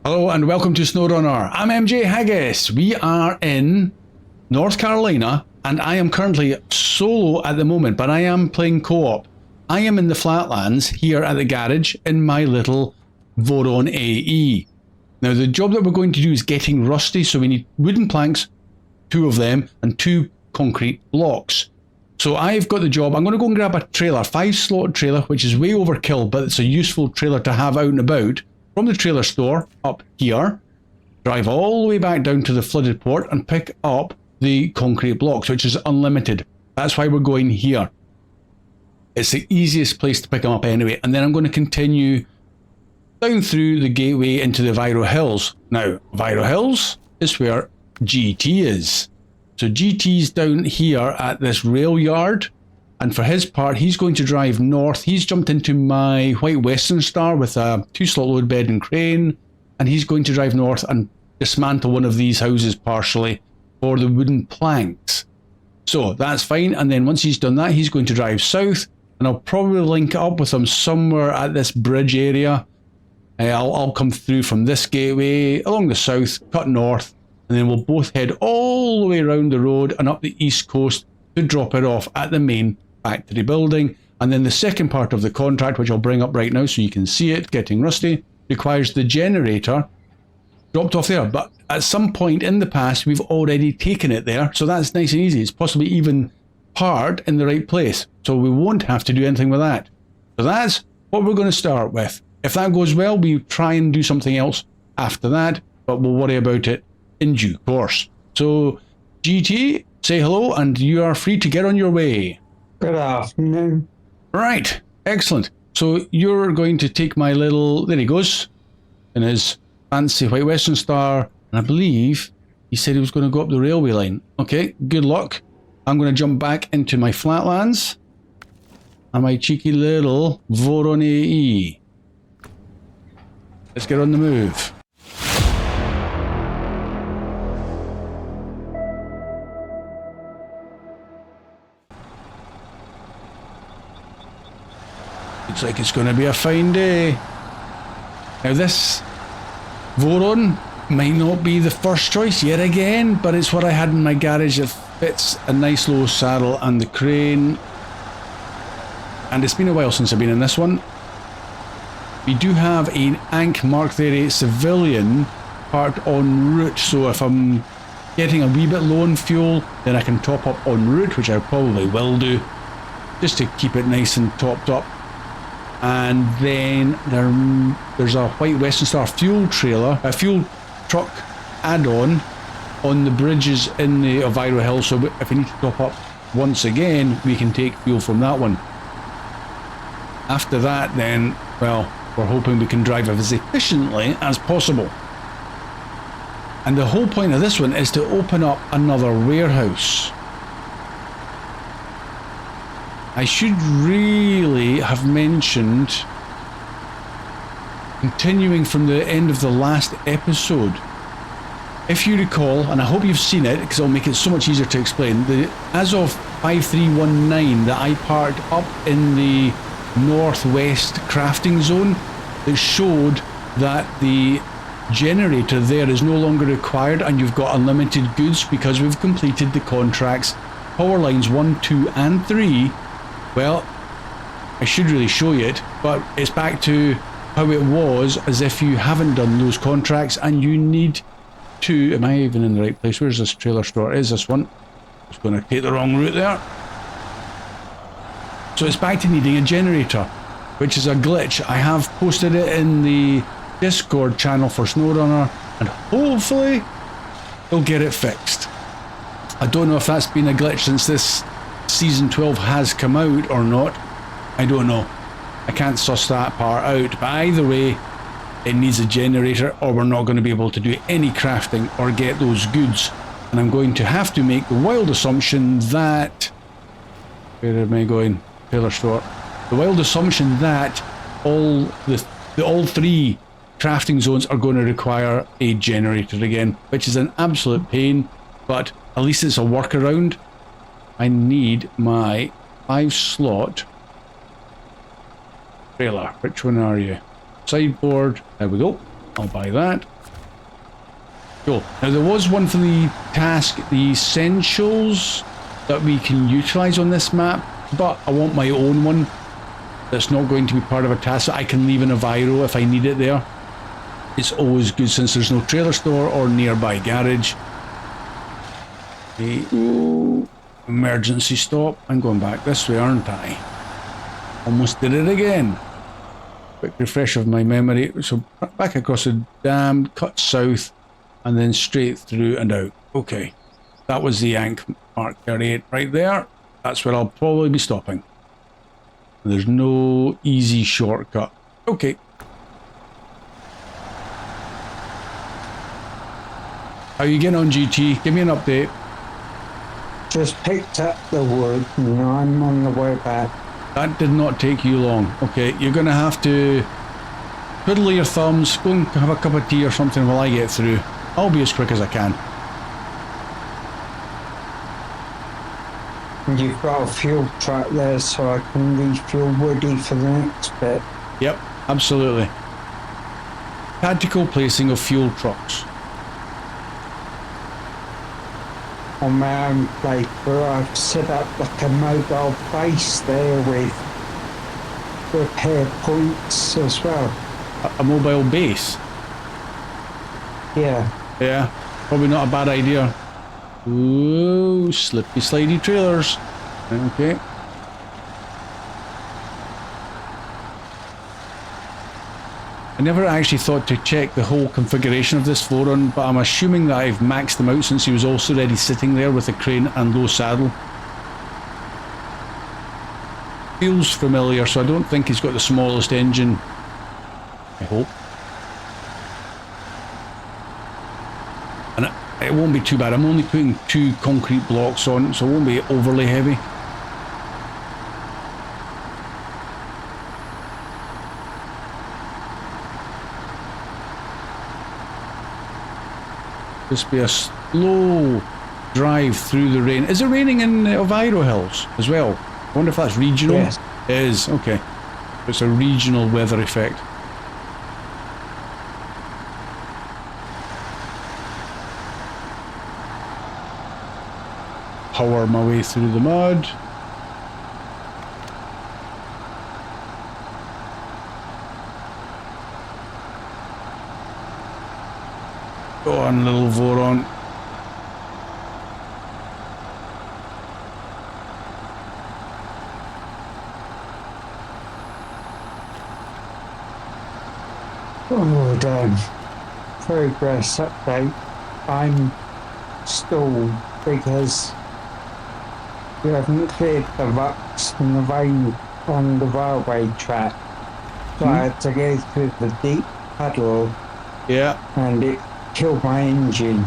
Hello and welcome to Snowrunner. I'm MJ Haggis. We are in North Carolina and I am currently solo at the moment, but I am playing co-op. I am in the flatlands here at the garage in my little Voron AE. Now the job that we're going to do is getting rusty, so we need wooden planks, 2 of them, and 2 concrete blocks. So I've got the job. I'm going to go and grab a trailer, 5-slot trailer, which is way overkill, but it's a useful trailer to have out and about. From the trailer store up here, drive all the way back down to the flooded port and pick up the concrete blocks, which is unlimited. That's why we're going here. It's the easiest place to pick them up anyway. And then I'm going to continue down through the gateway into the Viro Hills. Now, Viro Hills is where GT is. So GT's down here at this rail yard. And for his part, he's going to drive north. He's jumped into my white Western Star with a 2-slot load bed and crane. And he's going to drive north and dismantle one of these houses partially for the wooden planks. So that's fine. And then once he's done that, he's going to drive south. And I'll probably link up with him somewhere at this bridge area. I'll come through from this gateway along the south, cut north. And then we'll both head all the way around the road and up the east coast to drop it off at the main factory building. And then the second part of the contract, which I'll bring up right now so you can see it, getting rusty, requires the generator dropped off there. But at some point in the past, we've already taken it there. So that's nice and easy. It's possibly even parked in the right place. So we won't have to do anything with that. So that's what we're going to start with. If that goes well, we try and do something else after that, but we'll worry about it in due course. So GT, say hello, and you are free to get on your way. Good afternoon. Right, excellent. So you're going to take my little, there he goes, in his fancy white Western Star, and I believe he said he was going to go up the railway line. Okay, good luck. I'm going to jump back into my flatlands and my cheeky little Voron AE. Let's get on the move. Looks like it's going to be a fine day. Now this Voron might not be the first choice yet again, but it's what I had in my garage. It fits a nice low saddle and the crane. And it's been a while since I've been in this one. We do have an Ankh Mark 38 civilian parked en route, so if I'm getting a wee bit low on fuel, then I can top up en route, which I probably will do, just to keep it nice and topped up. And then there's a white Western Star fuel trailer, a fuel truck add-on on the bridges in the Viro Hill, so if we need to top up once again, we can take fuel from that one. After that then, well, we're hoping we can drive as efficiently as possible. And the whole point of this one is to open up another warehouse. I should really have mentioned, continuing from the end of the last episode. If you recall, and I hope you've seen it because it'll make it so much easier to explain, as of 5319 that I parked up in the northwest crafting zone, it showed that the generator there is no longer required and you've got unlimited goods because we've completed the contracts, power lines 1, 2 and 3. Well, I should really show you it, but it's back to how it was as if you haven't done those contracts and you need to... Am I even in the right place? Where's this trailer store? Is this one? It's going to take the wrong route there. So it's back to needing a generator, which is a glitch. I have posted it in the Discord channel for Snowrunner and hopefully they'll get it fixed. I don't know if that's been a glitch since this Season 12 has come out or not. I don't know. I can't suss that part out. But either way, it needs a generator or we're not going to be able to do any crafting or get those goods. And I'm going to have to make the wild assumption that... Where am I going? Trailer store. The wild assumption that all 3 crafting zones are going to require a generator again, which is an absolute pain, but at least it's a workaround. I need my 5-slot trailer. Which one are you? Sideboard. There we go. I'll buy that. Cool. Now there was one for the task, the essentials that we can utilize on this map, but I want my own one that's not going to be part of a task that I can leave in a Viro if I need it there. It's always good since there's no trailer store or nearby garage. Okay. Ooh. Emergency stop. I'm going back this way, aren't I? Almost did it again. Quick refresh of my memory. So back across the dam, cut south, and then straight through and out. Okay. That was the Yank Mark 38 right there. That's where I'll probably be stopping. There's no easy shortcut. Okay. How you getting on, GT? Give me an update. Just picked up the wood and I'm on the way back. That did not take you long. Okay, you're going to have to twiddle your thumbs, go and have a cup of tea or something while I get through. I'll be as quick as I can. And you've got a fuel truck there so I can refuel Woody for the next bit. Yep, absolutely. Tactical placing of fuel trucks. On my own place where I've set up like a mobile base there with repair points as well. A mobile base? Yeah. Yeah, probably not a bad idea. Ooh, slippy slidey trailers. Okay. I never actually thought to check the whole configuration of this Voron, but I'm assuming that I've maxed them out since he was also already sitting there with a crane and low saddle. Feels familiar, so I don't think he's got the smallest engine. I hope. And it won't be too bad. I'm only putting 2 concrete blocks on, so it won't be overly heavy. Just be a slow drive through the rain. Is it raining in Elvira Hills as well? I wonder if that's regional. Yes. It is, okay. It's a regional weather effect. Power my way through the mud. Go on, little Voron. Oh damn. Progress update. I'm stalled because we haven't cleared the ruts and the rain on the railway track. So I had to go through the deep puddle. Yeah. And it killed my engine.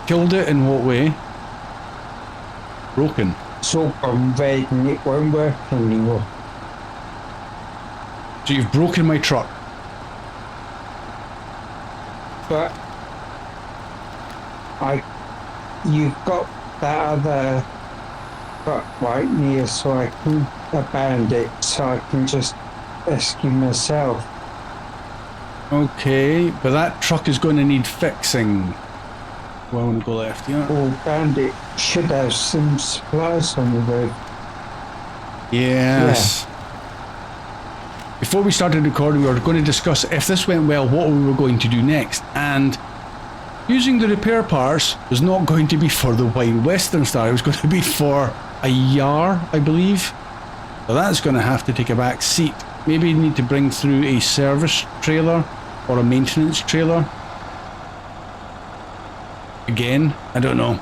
Killed it in what way? Broken. It's all gone red and it won't work anymore. So you've broken my truck. But you've got that other truck right near so I can abandon it so I can just rescue myself. Okay, but that truck is going to need fixing. Well, I want to go left, yeah. Or Bandit should have some supplies on the road. Yes. Before we started recording, we were going to discuss if this went well, what we were going to do next. And using the repair parts was not going to be for the White Western Star. It was going to be for a Yar, I believe. So that's going to have to take a back seat. Maybe you need to bring through a service trailer or a maintenance trailer. Again, I don't know.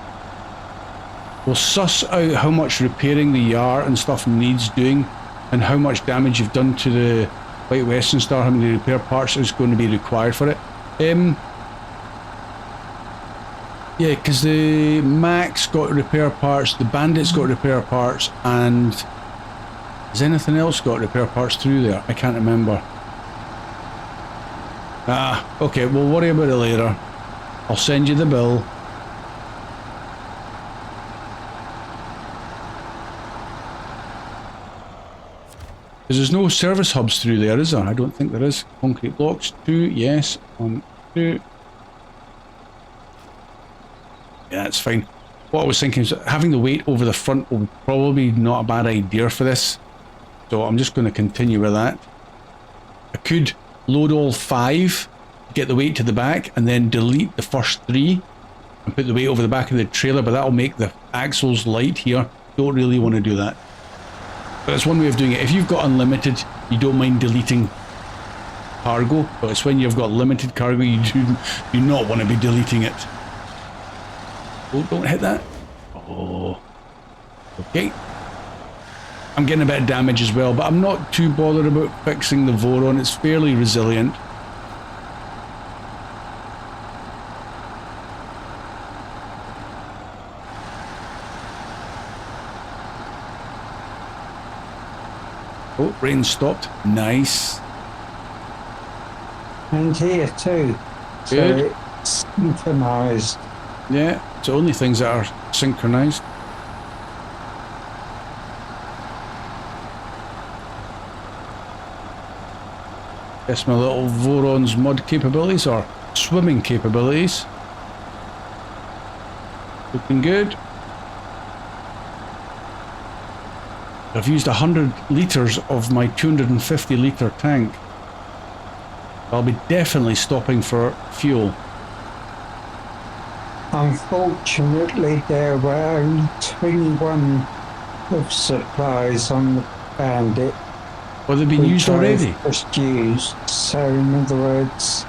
We'll suss out how much repairing the Yar and stuff needs doing and how much damage you've done to the White Western Star, how many repair parts is going to be required for it. Yeah, because the Mac's got repair parts, the Bandit's got repair parts, and has anything else got repair parts through there? I can't remember. Ah, okay, we'll worry about it later. I'll send you the bill. Because there's no service hubs through there, is there? I don't think there is. Concrete blocks, 2, yes. 1, 2. Yeah, that's fine. What I was thinking is having the weight over the front will probably not a bad idea for this. So I'm just going to continue with that. I could load all 5, get the weight to the back, and then delete the first 3 and put the weight over the back of the trailer, but that'll make the axles light here. Don't really want to do that. But that's one way of doing it. If you've got unlimited, you don't mind deleting cargo, but it's when you've got limited cargo you do not want to be deleting it. Oh, don't hit that. Oh. Okay. I'm getting a bit of damage as well, but I'm not too bothered about fixing the Voron. It's fairly resilient. Oh, rain stopped. Nice. And here too. So Good. it's synchronized. Yeah, it's only things that are synchronized. Guess my little Voron's mud capabilities or swimming capabilities. Looking good. I've used 100 litres of my 250 litre tank. I'll be definitely stopping for fuel. Unfortunately, there were only 21 of supplies on the Bandit. Well, they've been used already. Just used. So, in other words,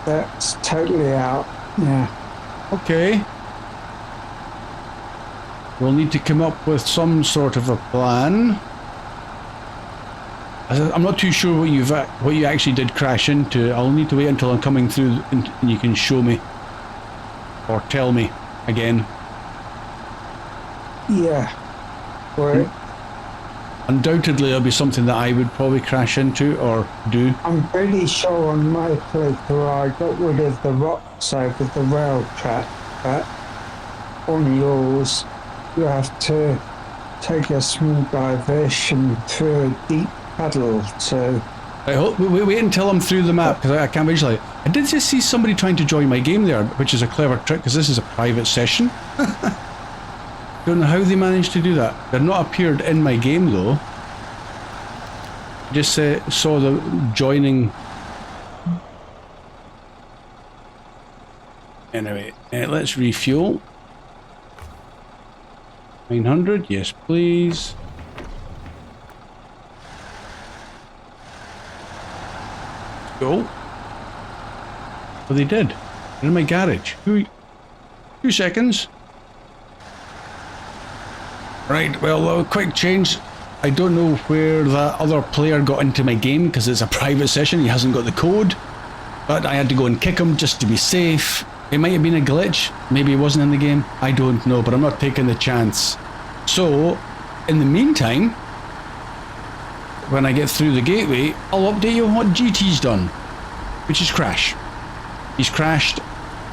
that's totally out. Yeah. Okay. We'll need to come up with some sort of a plan. I'm not too sure what you actually did crash into. I'll need to wait until I'm coming through and you can show me or tell me again. Yeah. Well, undoubtedly there'll be something that I would probably crash into or do. I'm pretty sure on my playthrough I got rid of the rocks over the rail track, but on yours you have to take a small diversion through a deep puddle to... I hope, wait until I'm through the map because I can't visualize it. I did just see somebody trying to join my game there, which is a clever trick because this is a private session. Don't know how they managed to do that. They're not appeared in my game though. Just saw the joining. Anyway, let's refuel. 900, yes please. Let's go. Well, they did. They're in my garage. 2 seconds. Right, well, a quick change. I don't know where that other player got into my game because it's a private session. He hasn't got the code. But I had to go and kick him just to be safe. It might have been a glitch. Maybe he wasn't in the game. I don't know, but I'm not taking the chance. So, in the meantime, when I get through the gateway, I'll update you on what GT's done, which is crash. He's crashed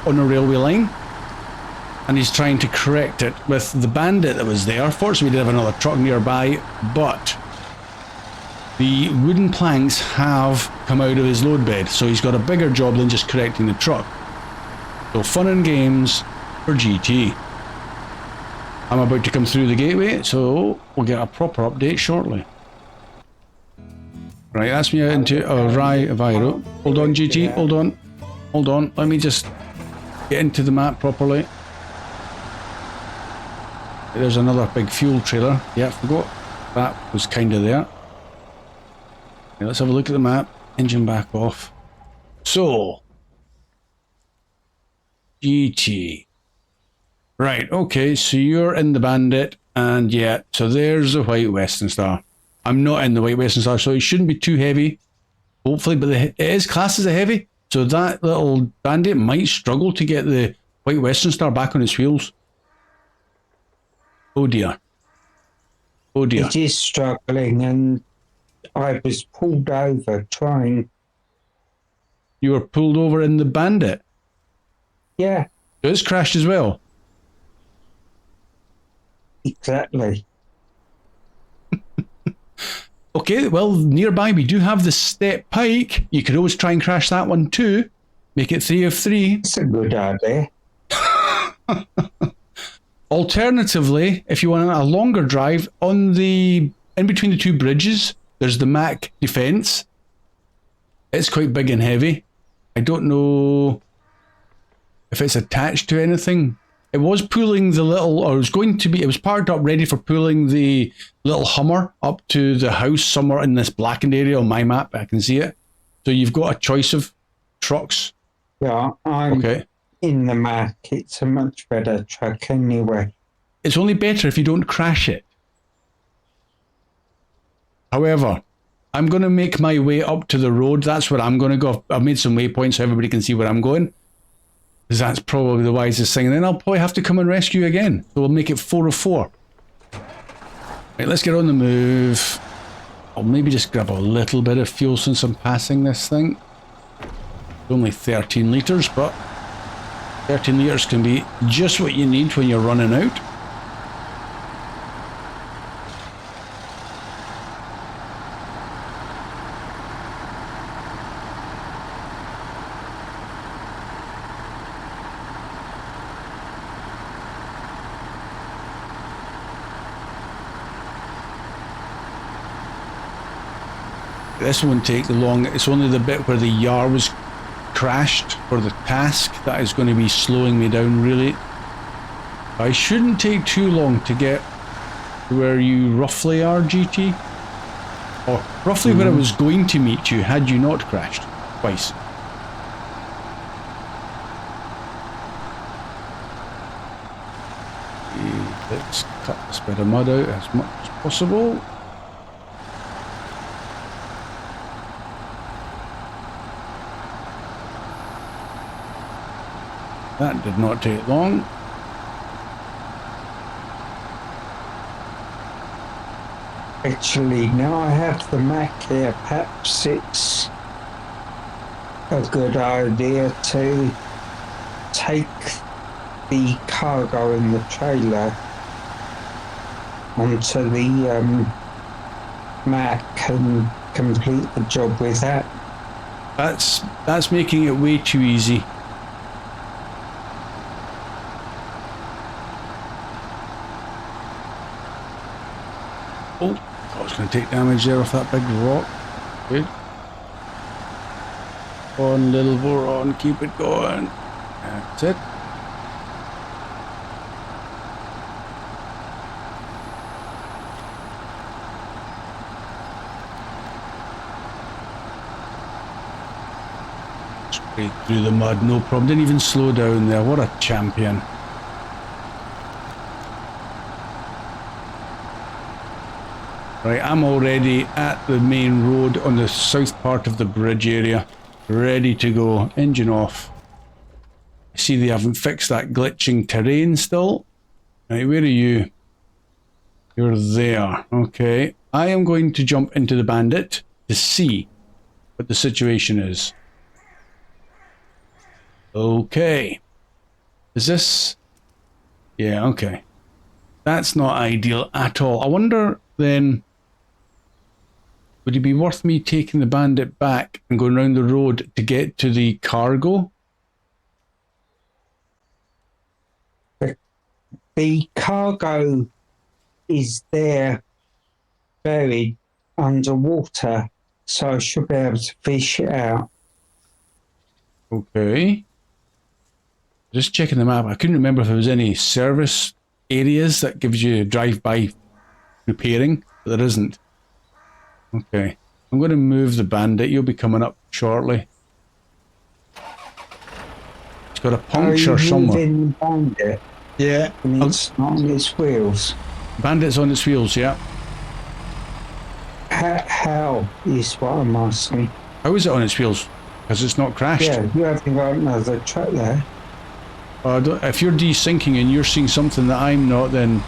on a railway line. And he's trying to correct it with the Bandit that was there. Fortunately, we did have another truck nearby, but the wooden planks have come out of his load bed, so he's got a bigger job than just correcting the truck. So fun and games for GT. I'm about to come through the gateway, so we'll get a proper update shortly. Right, that's me out into Viro. Hold on, GT, hold on. Hold on, let me just get into the map properly. There's another big fuel trailer. Yeah, forgot that was kind of there. Okay, let's have a look at the map. Engine back off. So, GT. Right, okay, so you're in the Bandit, and yeah, so there's the White Western Star. I'm not in the White Western Star, so it shouldn't be too heavy, hopefully, but it is classed as a heavy, so that little Bandit might struggle to get the White Western Star back on its wheels. Oh dear. Oh dear. It is struggling, and I was pulled over trying. You were pulled over in the Bandit? Yeah. So it's crashed as well? Exactly. Okay, well, nearby we do have the Step Pike. You could always try and crash that one too. Make it 3 of 3. It's a good idea. Alternatively, if you want a longer drive, in between the two bridges, there's the Mac Defense. It's quite big and heavy. I don't know if it's attached to anything. It was pulling the little, or it was going to be, it was parked up ready for pulling the little Hummer up to the house somewhere in this blackened area on my map. I can see it. So you've got a choice of trucks. Yeah, I'm Okay. in the Mac. It's a much better truck anyway. It's only better if you don't crash it. However, I'm going to make my way up to the road. That's where I'm going to go. I've made some waypoints so everybody can see where I'm going. Because that's probably the wisest thing. And then I'll probably have to come and rescue again. So we'll make it 4 of 4. Right, let's get on the move. I'll maybe just grab a little bit of fuel since I'm passing this thing. It's only 13 litres, but 13 litres can be just what you need when you're running out. This won't take long. It's only the bit where the yar was crashed for the task that is going to be slowing me down, really. I shouldn't take too long to get to where you roughly are, GT. Or roughly where I was going to meet you had you not crashed twice. Let's cut this bit of mud out as much as possible. That did not take long. Actually, now I have the Mac here. Perhaps it's a good idea to take the cargo in the trailer onto the Mac and complete the job with that. That's making it way too easy. Oh, I was going to take damage there off that big rock. Good. On, little Voron, keep it going. That's it. Straight through the mud, no problem. Didn't even slow down there. What a champion. Right, I'm already at the main road on the south part of the bridge area. Ready to go. Engine off. I see they haven't fixed that glitching terrain still. Right, where are you? You're there. Okay. I am going to jump into the Bandit to see what the situation is. Okay. Is this... Yeah, okay. That's not ideal at all. I wonder then... Would it be worth me taking the Bandit back and going around the road to get to the cargo? The cargo is there buried underwater, so I should be able to fish it out. Okay. Just checking the map. I couldn't remember if there was any service areas that gives you drive-by repairing, but there isn't. Okay. I'm going to move the Bandit. You'll be coming up shortly. It's got a puncture somewhere. The Bandit? Yeah. And it's not on its wheels. Bandit's on its wheels, yeah. How is what I'm asking. How is it on its wheels? Because it's not crashed. Yeah, you haven't got another truck there. If you're desyncing and you're seeing something that I'm not, then...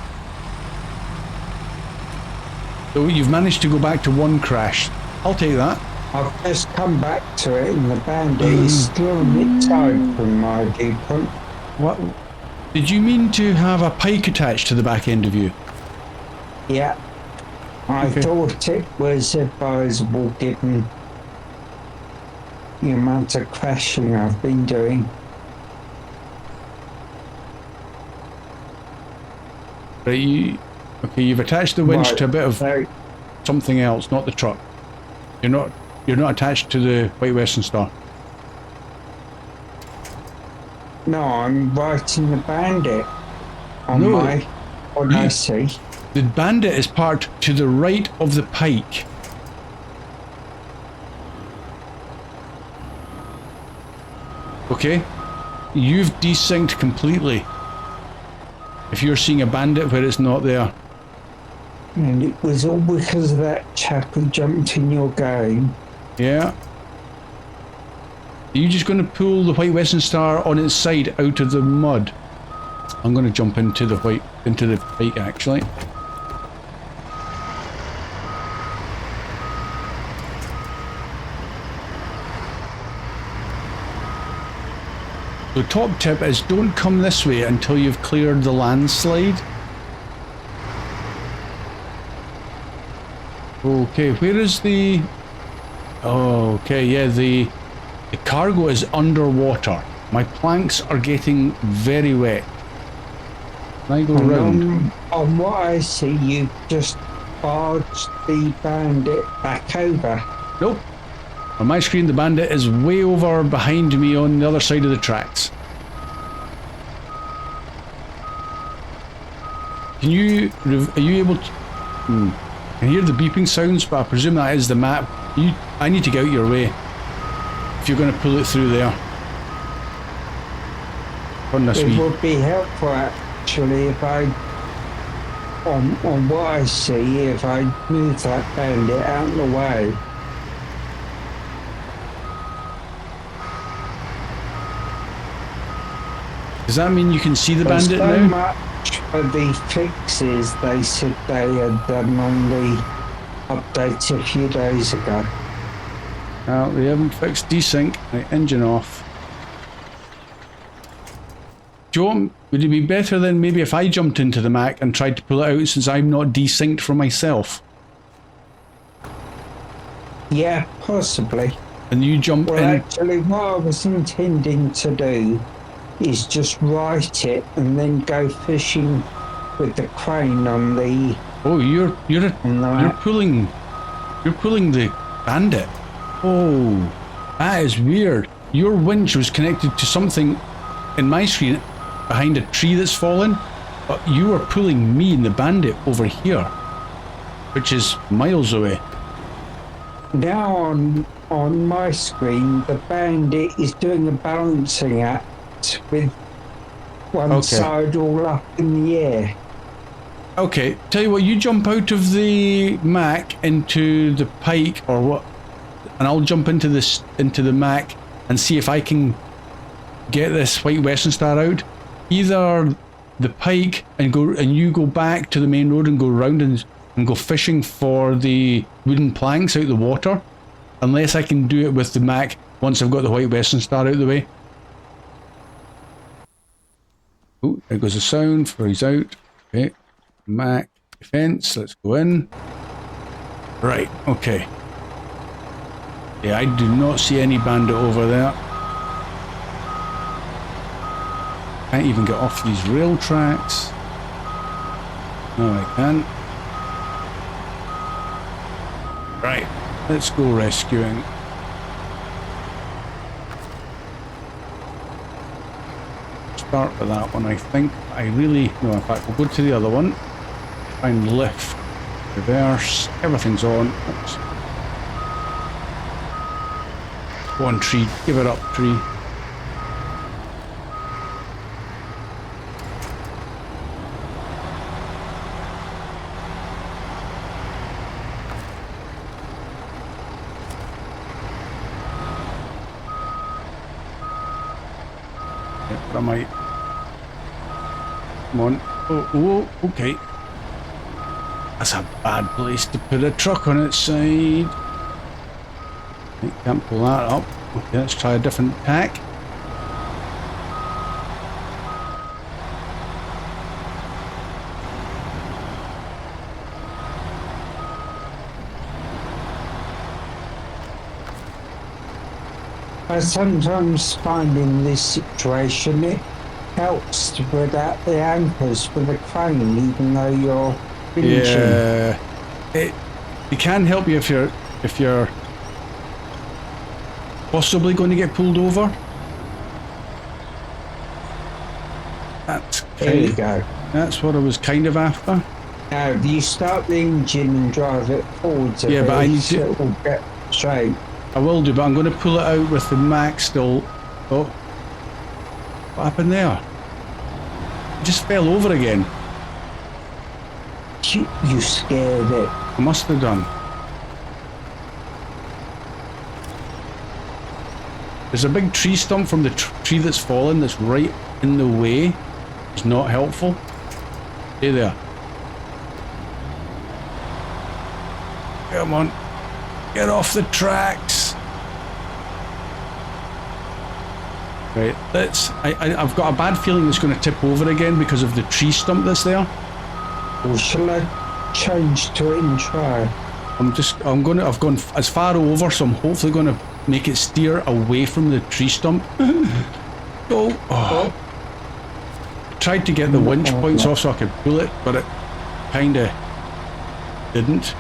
So you've managed to go back to one crash. I'll take that. I've just come back to it and the Bandit is still a bit tied from my viewpoint. What? Did you mean to have a pike attached to the back end of you? Yeah. I Okay. thought it was advisable given the amount of crashing I've been doing. Right, okay, you've attached the winch Right, to a bit of so, something else, not the truck. You're not attached to the White Western Star. no, I'm writing the Bandit on No, my Odyssey. the Bandit is parked to the right of the Pike. Okay? You've desynced completely. If you're seeing a Bandit where it's not there. And it was all because of that chap who jumped in your game. Yeah. Are you just going to pull the White Western Star on its side out of the mud? I'm going to jump into the Pike actually. The top tip is don't come this way until you've cleared the landslide. Okay, where is the... Oh, okay, yeah, the cargo is underwater. My planks are getting very wet. Can I go And round? on what I see, you just barged the Bandit back over. Nope. On my screen, the Bandit is way over behind me on the other side of the tracks. Are you able to... I can hear the beeping sounds, but I presume that is the map. I need to get out your way if you're going to pull it through there. On this It would be helpful actually if on what I see, if I move that Bandit out of the way. Does that mean you can see the There's Bandit so now? much of the fixes they said they had done on the update a few days ago. Well, they haven't fixed desync. Right, engine off. Would it be better then maybe if I jumped into the Mac and tried to pull it out since I'm not desynced for myself? Yeah, possibly. And you jump Well, in... actually, what I was intending to do is just write it and then go fishing with the crane on the... Oh, you're map. pulling the Bandit. Oh, that is weird. Your winch was connected to something in my screen behind a tree that's fallen, but you were pulling me and the Bandit over here, which is miles away. Now on my screen, the Bandit is doing a balancing act with one side all up in the air. Okay, tell you what, you jump out of the Mac into the Pike or what, and I'll jump into the Mac and see if I can get this White Western Star out. Either the Pike and you go back to the main road and go round and go fishing for the wooden planks out the water, unless I can do it with the Mac once I've got the White Western Star out the way. Oh, there goes the sound for he's out. Okay, Mac defense, let's go in. Right, okay. Yeah, I do not see any Bandit over there. Can't even get off these rail tracks. No, I can't. Right, let's go rescuing. Start with that one, I think. No, in fact, we'll go to the other one. Try and lift, reverse, everything's on. Oops. Go on, tree, give it up, tree. But I might. Come on. Oh, okay. That's a bad place to put a truck on its side. Can't pull that up. Okay, let's try a different tack. I sometimes find in this situation it helps to put out the anchors for the crane, even though you're finishing. Yeah, it can help you if you're possibly going to get pulled over. There you go. That's what I was kind of after. Now, if you start the engine and drive it forwards a bit, but I need to. it will get straight. I will do, but I'm going to pull it out with the max still. Oh, what happened there? It just fell over again. You scared it. I must have done. There's a big tree stump from the tree that's fallen that's right in the way. It's not helpful. Stay there. Come on. Get off the tracks. Right, I've got a bad feeling it's going to tip over again because of the tree stump that's there. Or shall I change to it and try? I've gone as far over, so I'm hopefully going to make it steer away from the tree stump. Oh. Tried to get the winch points off so I could pull it, but it kinda didn't.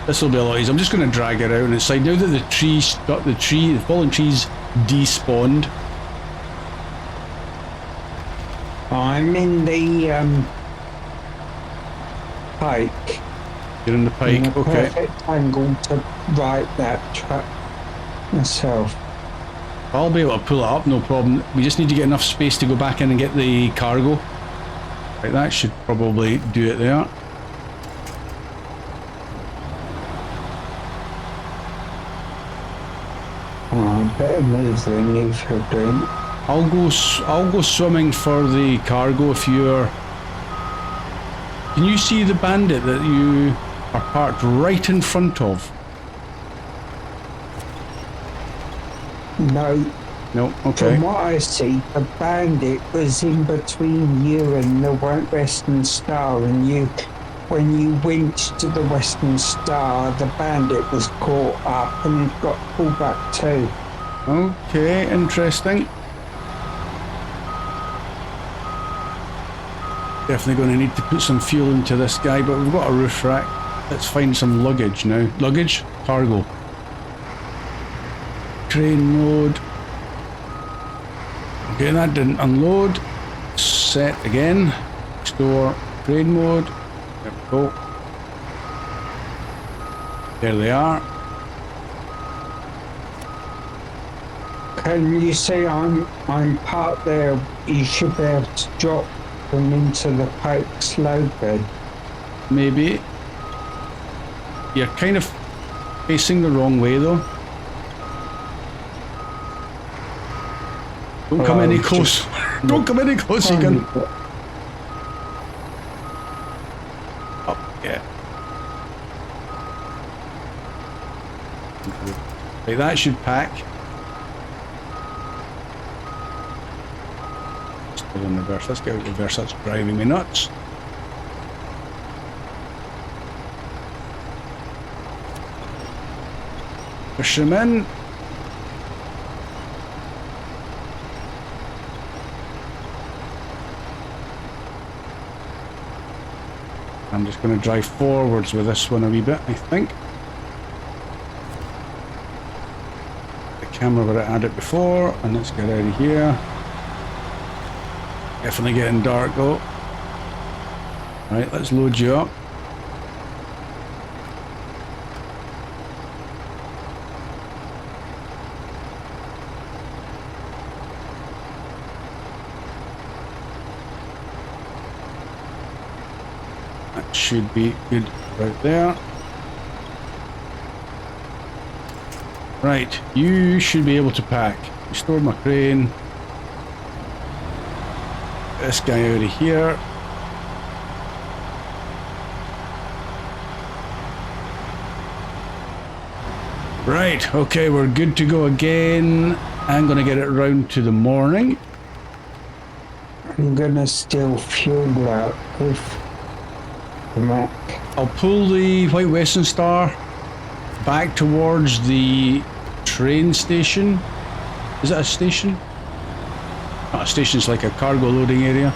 This will be a lot easier. I'm just going to drag it out on its side now that the fallen trees despawned. I'm in the pike. You're in the pike, in a okay. Perfect angle to ride that truck myself. I'll be able to pull it up, no problem. We just need to get enough space to go back in and get the cargo. Right, that should probably do it there. Oh, better move than you for doing. I'll go swimming for the cargo if you're. Can you see the bandit that you are parked right in front of? No. No, okay. From what I see, the bandit was in between you and the Western Star, and when you winched to the Western Star, the bandit was caught up and got pulled back too. Okay, interesting. Definitely going to need to put some fuel into this guy, but we've got a roof rack. Let's find some luggage now. Luggage? Cargo. Crane mode. Okay, that didn't unload. Set again. Store. Crane mode. There we go. There they are. Can you see I'm parked there? You should be able to drop them into the pike slowly. Maybe. You're kind of facing the wrong way though. Don't come any close. Don't come any close, you can. Up, yeah. Right, that should pack. Still in reverse. Let's get out of reverse. That's driving me nuts. Push them in. I'm just going to drive forwards with this one a wee bit, I think. The camera where I had it before, and let's get out of here. Definitely getting dark though. Right, let's load you up. Should be good right there. Right, you should be able to pack. Restore my crane. Get this guy out of here. Right, okay, we're good to go again. I'm gonna get it round to the morning. I'm gonna steal fuel out with the Mac. I'll pull the White Western Star back towards the train station. Is it a station? Not a station, it's like a cargo loading area.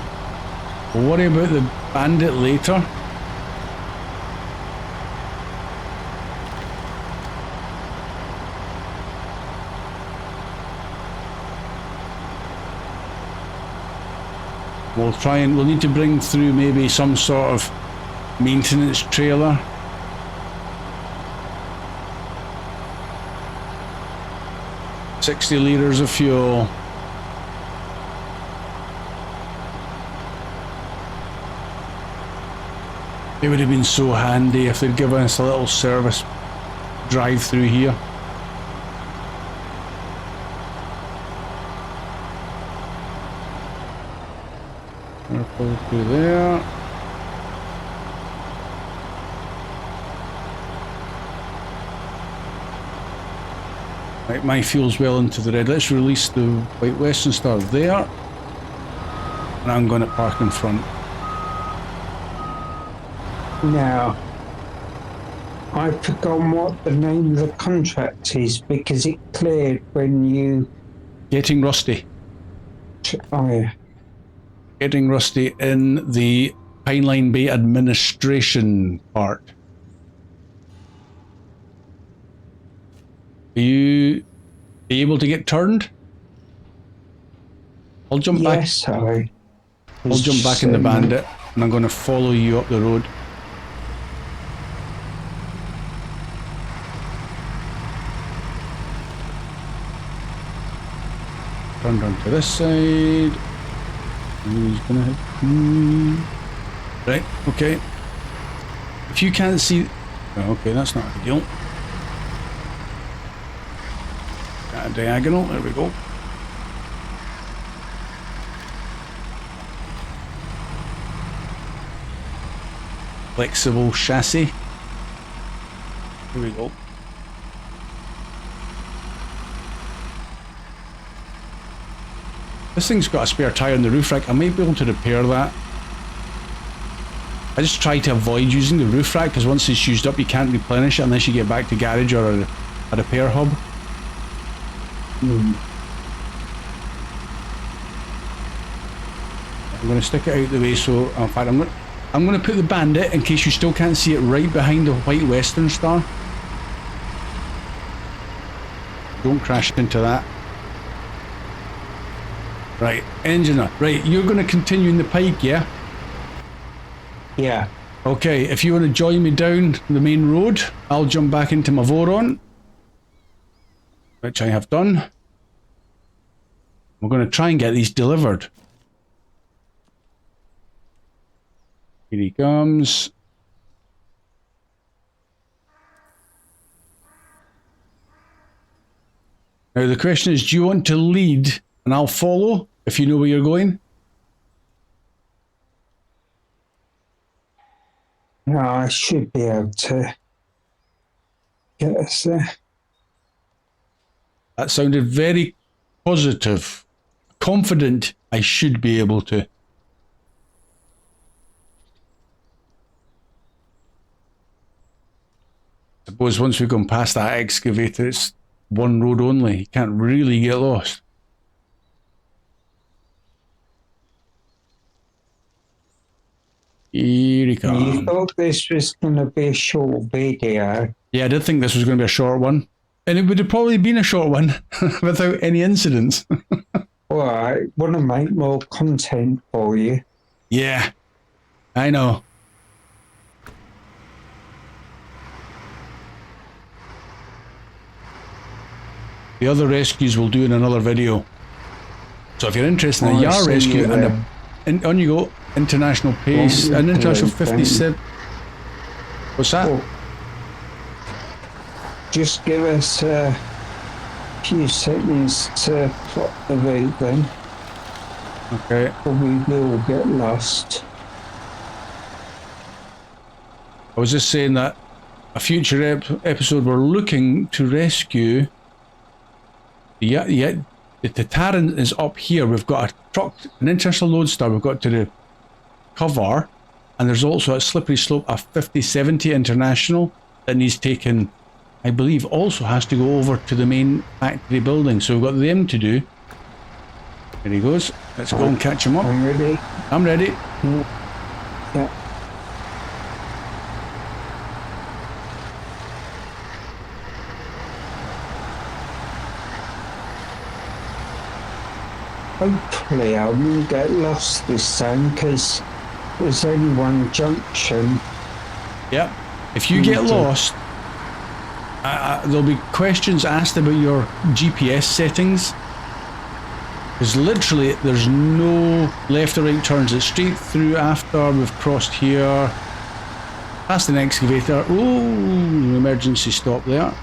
We'll worry about the bandit later. We'll need to bring through maybe some sort of maintenance trailer. $60 litres of fuel. It would have been so handy if they'd given us a little service drive through here. Pull through there. Right, my fuel's well into the red. Let's release the White Western Star there. And I'm going to park in front. Now, I've forgotten what the name of the contract is because it cleared when you... Getting rusty. Oh, yeah. Getting rusty in the Pineline Bay administration part. Are you able to get turned? I'll jump back. Yes, I... I'll jump back in the Bandit, and I'm going to follow you up the road. Turn down to this side. He's gonna hit me. Right, okay. If you can't see... Oh, okay, that's not a deal. Got a diagonal, there we go. Flexible chassis. Here we go. This thing's got a spare tyre on the roof rack. I might be able to repair that. I just try to avoid using the roof rack because once it's used up you can't replenish it unless you get back to garage or a repair hub. I'm going to stick it out the way, so in fact I'm going to put the Bandit, in case you still can't see it, right behind the White Western Star. Don't crash into that. Right, engine up. Right, you're going to continue in the Pike, yeah? Yeah. Okay, if you want to join me down the main road, I'll jump back into my Voron, which I have done. We're going to try and get these delivered. Here he comes. Now the question is, do you want to lead and I'll follow if you know where you're going? No, I should be able to get us there. That sounded very positive. Confident I should be able to. I suppose once we've gone past that excavator, it's one road only. You can't really get lost. Here he comes. You thought this was going to be a short video. Yeah, I did think this was going to be a short one. And it would have probably been a short one without any incidents. Well, I want to make more content for you. Yeah, I know. The other rescues we'll do in another video. So if you're interested in a Yar rescue and on you go, international pace, an international 57. What's that? Well, just give us a few seconds to plot the route then. Okay. Or we will get lost. I was just saying that a future episode we're looking to rescue. Yeah, the Tataran is up here. We've got a truck, an international lodestar we've got to recover, and there's also a slippery slope, a 5070 international that needs taken I believe, also has to go over to the main factory building. So we've got them to do. There he goes. Let's go and catch him up. I'm ready. I'm ready. Yeah. Hopefully I won't get lost this time because there's only one junction. Yep. If you get lost, there'll be questions asked about your GPS settings. Because literally there's no left or right turns. It's straight through after we've crossed here. Past an excavator. Oh, emergency stop there.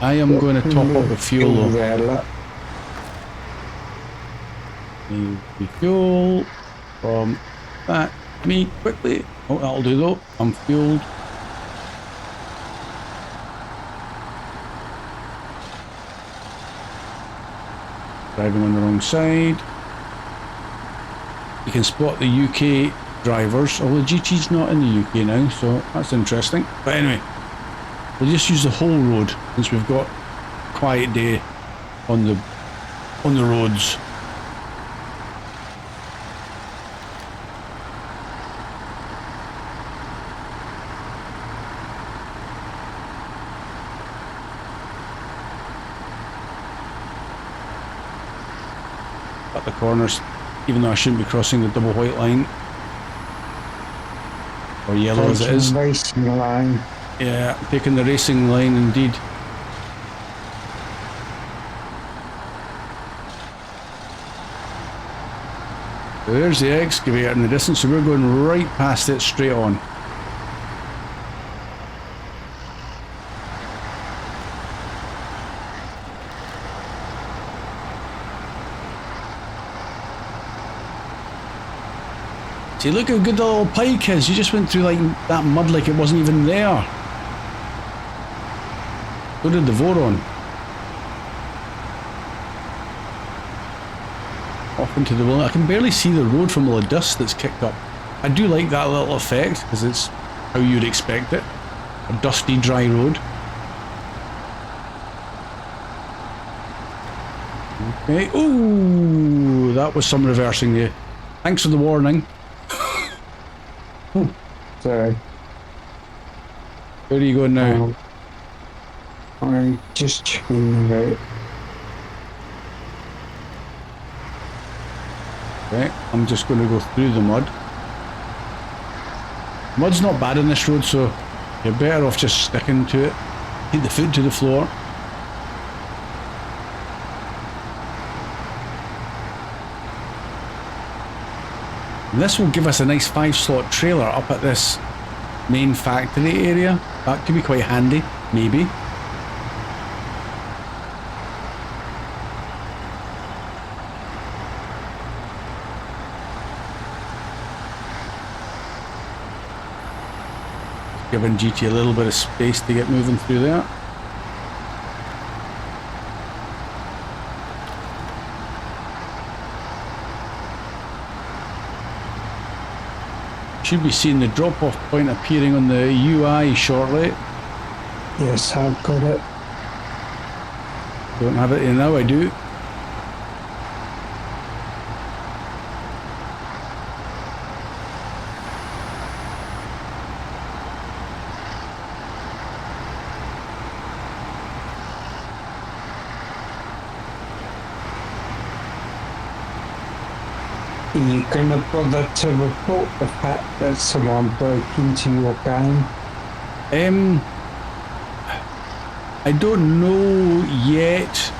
I am going to top up the fuel though. The fuel from that. Me quickly. Oh, that'll do though. I'm fueled. Driving on the wrong side. You can spot the UK drivers, although GT's not in the UK now, so that's interesting. But anyway, we'll just use the whole road since we've got a quiet day on the roads. At the corners, even though I shouldn't be crossing the double white line, or yellow as it is. Racing line. Yeah, taking the racing line indeed. There's the excavator in the distance, so we're going right past it straight on. See, look how good the little pike is. You just went through like that mud like it wasn't even there. So did the Voron. Off into the wilderness. I can barely see the road from all the dust that's kicked up. I do like that little effect because it's how you'd expect it. A dusty, dry road. Okay. Ooh, that was some reversing there. Thanks for the warning. Sorry. Where are you going now? I'm just checking the route. Okay, I'm just going to go through the mud. Mud's not bad on this road, so you're better off just sticking to it. Keep the foot to the floor. And this will give us a nice 5-slot trailer up at this main factory area. That could be quite handy, maybe. Giving GT a little bit of space to get moving through there. Should be seeing the drop-off point appearing on the UI shortly. Yes, I've got it. Don't have it here now, I do. Are you going to bother to report the fact that someone broke into your game? I don't know yet.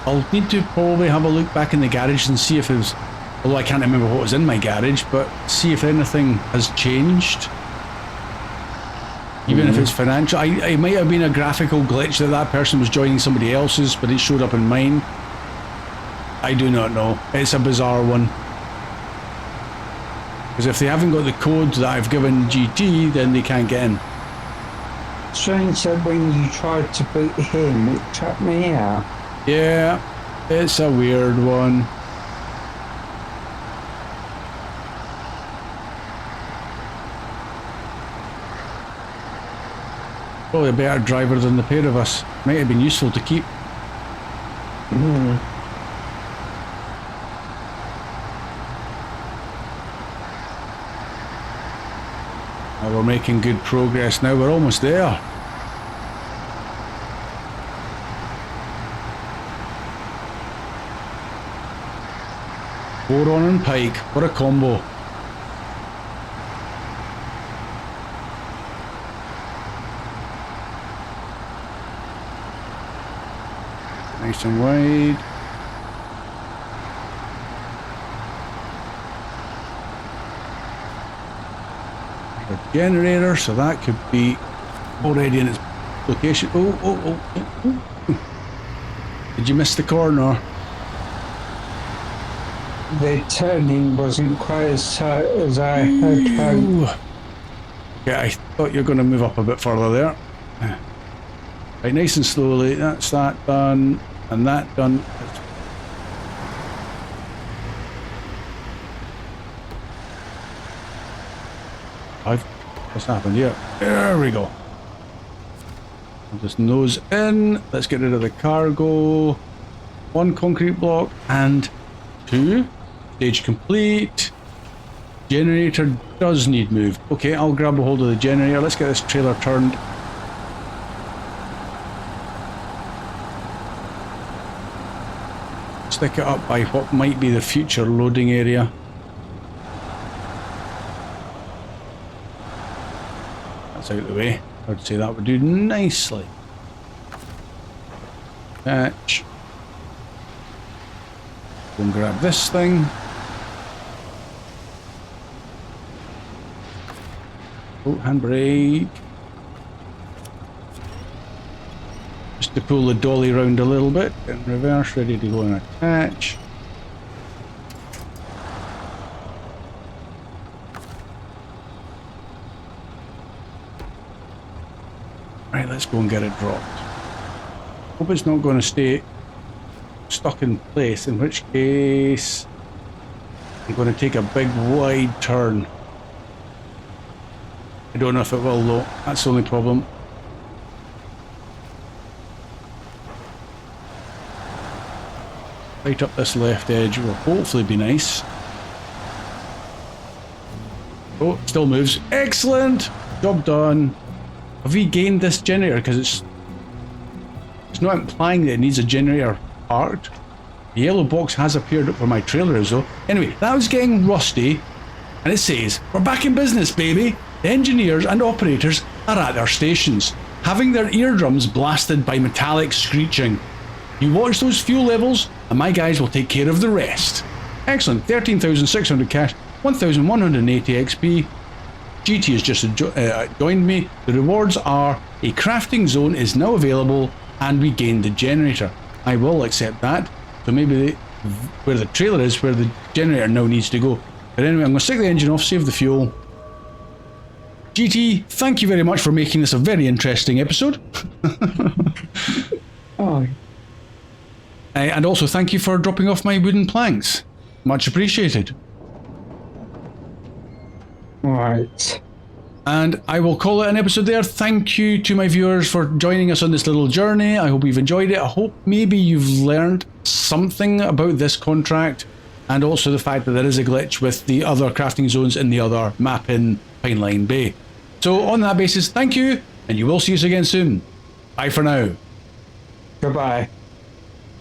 I'll need to probably have a look back in the garage and see if it was, although I can't remember what was in my garage, but see if anything has changed. Even if it's financial. It might have been a graphical glitch that person was joining somebody else's, but it showed up in mine. I do not know. It's a bizarre one. Because if they haven't got the code that I've given GT, then they can't get in. Strange that when you tried to beat him, it took me out. Yeah, it's a weird one. Probably a better driver than the pair of us. Might have been useful to keep. Oh, we're making good progress now. We're almost there. Boron and Pike. What a combo. Nice and wide. A generator, so that could be already in its location. Oh. Did you miss the corner? The turning wasn't quite as tight as I had hoped. Yeah, I thought you were going to move up a bit further there. Right, nice and slowly. That's that done, and that done. What's happened here? There we go. I'll just nose in. Let's get rid of the cargo. 1 concrete block and 2. Stage complete. Generator does need moved. Okay, I'll grab a hold of the generator. Let's get this trailer turned. Stick it up by what might be the future loading area. That's out of the way. I would say that would do nicely. Catch. Go and grab this thing. Oh, handbrake. Just to pull the dolly round a little bit. In reverse, ready to go and attach. Right, let's go and get it dropped. Hope it's not going to stay stuck in place, in which case I'm going to take a big wide turn. I don't know if it will though, that's the only problem. Right up this left edge will hopefully be nice. Oh, it still moves. Excellent! Job done. Have we gained this generator? Because it's not implying that it needs a generator part. The yellow box has appeared for my trailers though. Anyway, that was getting rusty, and it says, we're back in business, baby. The engineers and operators are at their stations, having their eardrums blasted by metallic screeching. You watch those fuel levels, and my guys will take care of the rest. Excellent. 13,600 cash, 1,180 XP. GT has just joined me. The rewards are a crafting zone is now available, and we gained the generator. I will accept that. So maybe where the trailer is, where the generator now needs to go. But anyway, I'm going to stick the engine off, save the fuel. GT, thank you very much for making this a very interesting episode. Oh. And also thank you for dropping off my wooden planks. Much appreciated. Right. And I will call it an episode there. Thank you to my viewers for joining us on this little journey. I hope you've enjoyed it. I hope maybe you've learned something about this contract, and also the fact that there is a glitch with the other crafting zones in the other map in Pineline Bay. So on that basis, thank you, and you will see us again soon. Bye for now. Goodbye.